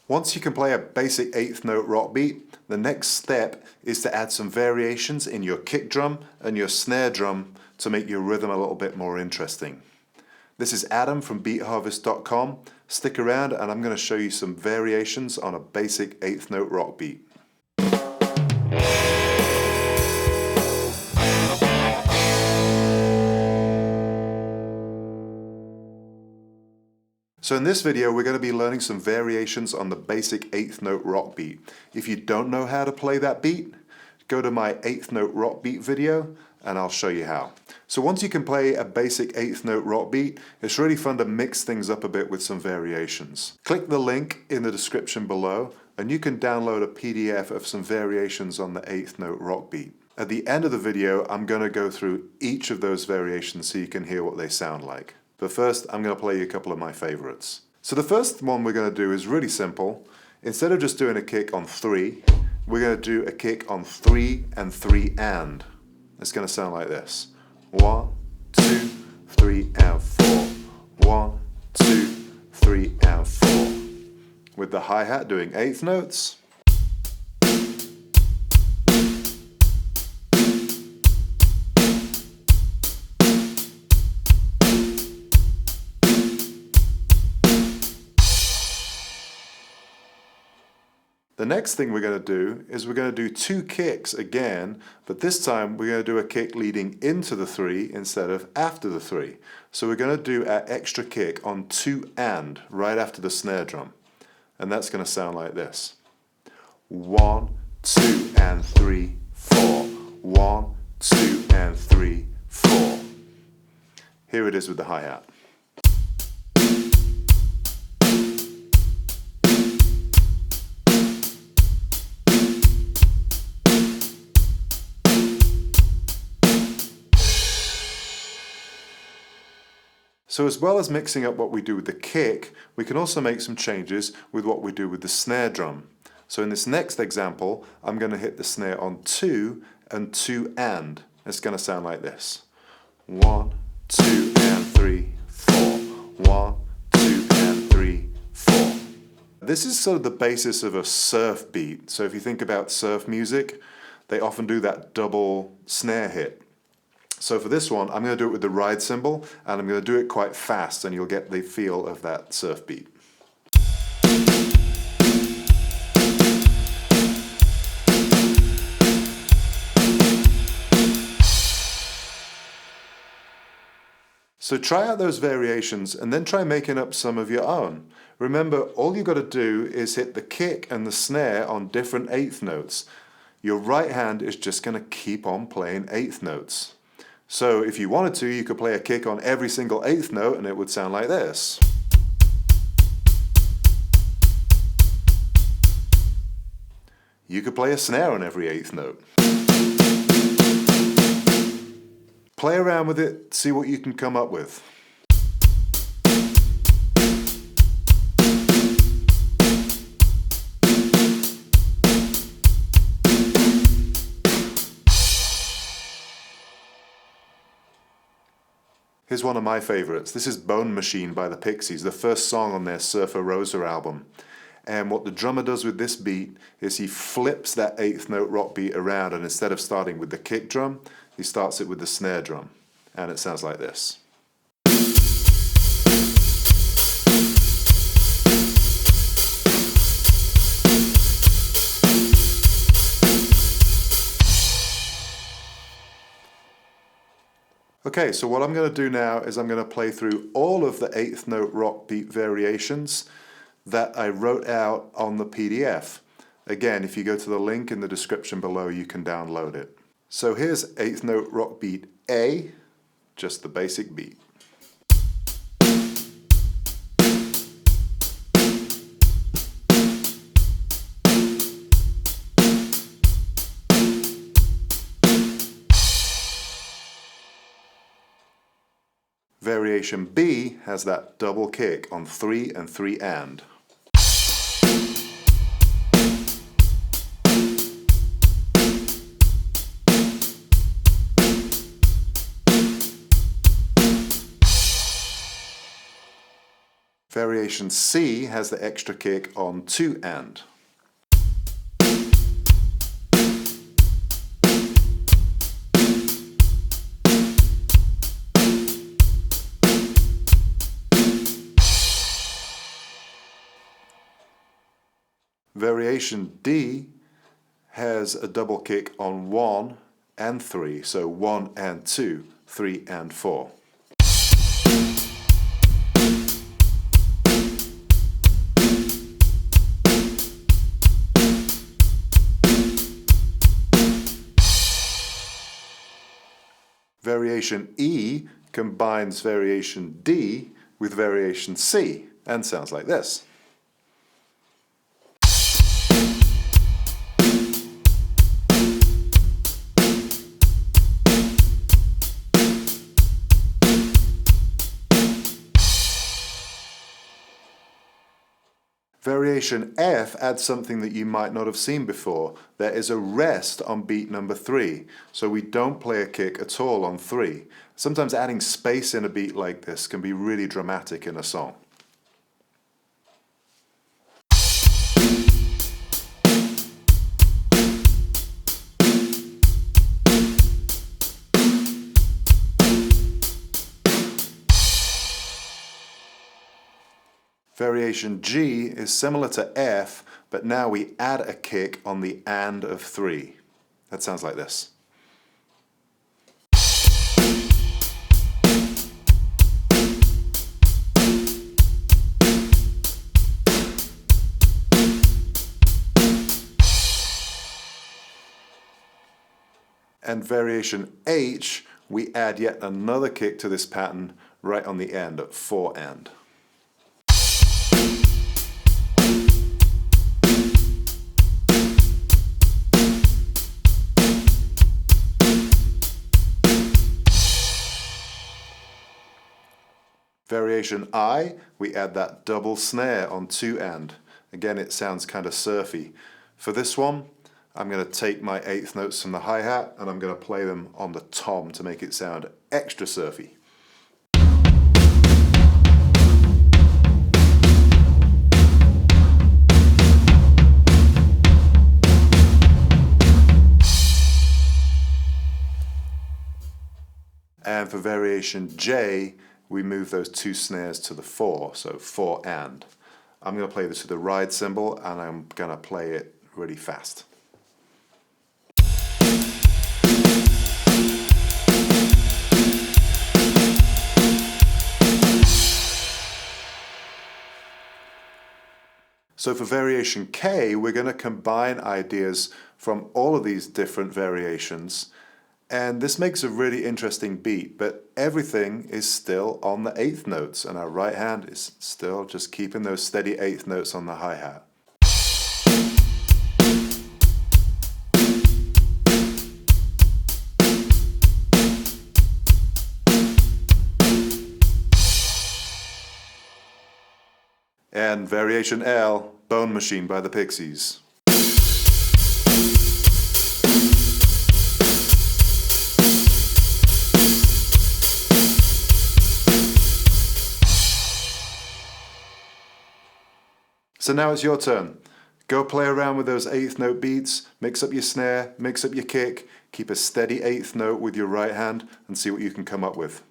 Once you can play a basic eighth note rock beat, the next step is to add some variations in your kick drum and your snare drum to make your rhythm a little bit more interesting. This is Adam from BeatHarvest.com. Stick around and I'm going to show you some variations on a basic eighth note rock beat. So in this video we're going to be learning some variations on the basic eighth note rock beat. If you don't know how to play that beat, go to my eighth note rock beat video and I'll show you how. So once you can play a basic eighth note rock beat, it's really fun to mix things up a bit with some variations. Click the link in the description below and you can download a PDF of some variations on the eighth note rock beat. At the end of the video I'm going to go through each of those variations so you can hear what they sound like. But first, I'm going to play you a couple of my favorites. So the first one we're going to do is really simple. Instead of just doing a kick on 3, we're going to do a kick on 3 and 3 and. It's going to sound like this. 1, 2, 3 and 4. 1, 2, 3 and 4. With the hi-hat doing eighth notes. The next thing we're going to do is we're going to do 2 kicks again, but this time we're going to do a kick leading into the 3 instead of after the 3. So we're going to do our extra kick on 2 and right after the snare drum. And that's going to sound like this. 1, 2 and 3, 4. 1, 2 and 3, 4. Here it is with the hi-hat. So as well as mixing up what we do with the kick, we can also make some changes with what we do with the snare drum. So in this next example, I'm going to hit the snare on 2 and 2 and. It's going to sound like this. 1, 2 and 3, 4. 1, 2 and 3, 4. This is sort of the basis of a surf beat. So if you think about surf music, they often do that double snare hit. So for this one, I'm going to do it with the ride cymbal, and I'm going to do it quite fast, and you'll get the feel of that surf beat. So try out those variations, and then try making up some of your own. Remember, all you've got to do is hit the kick and the snare on different eighth notes. Your right hand is just going to keep on playing eighth notes. So if you wanted to, you could play a kick on every single eighth note and it would sound like this. You could play a snare on every eighth note. Play around with it, see what you can come up with. Here's one of my favorites. This is Bone Machine by the Pixies, the first song on their Surfer Rosa album. And what the drummer does with this beat is he flips that eighth note rock beat around, and instead of starting with the kick drum, he starts it with the snare drum. And it sounds like this. Okay, so what I'm going to do now is I'm going to play through all of the eighth note rock beat variations that I wrote out on the PDF. Again, if you go to the link in the description below, you can download it. So here's eighth note rock beat A, just the basic beat. Variation B has that double kick on 3 and 3 and. Variation C has the extra kick on 2 and. Variation D has a double kick on 1 and 3, so 1 and 2, 3 and 4. Variation E combines variation D with variation C and sounds like this. Variation F adds something that you might not have seen before. There is a rest on beat number 3, so we don't play a kick at all on 3. Sometimes adding space in a beat like this can be really dramatic in a song. Variation G is similar to F, but now we add a kick on the and of 3. That sounds like this. And variation H, we add yet another kick to this pattern right on the end at 4 and. Variation I, we add that double snare on 2 and. Again, it sounds kind of surfy. For this one, I'm going to take my 8th notes from the hi-hat and I'm going to play them on the tom to make it sound extra surfy. And for variation J, we move those 2 snares to the 4, so 4 and. I'm going to play this with the ride cymbal and I'm going to play it really fast. So for variation K, we're going to combine ideas from all of these different variations. And this makes a really interesting beat, but everything is still on the 8th notes, and our right hand is still just keeping those steady 8th notes on the hi-hat. And variation L, Bone Machine by the Pixies. So now it's your turn. Go play around with those 8th note beats, mix up your snare, mix up your kick, keep a steady 8th note with your right hand and see what you can come up with.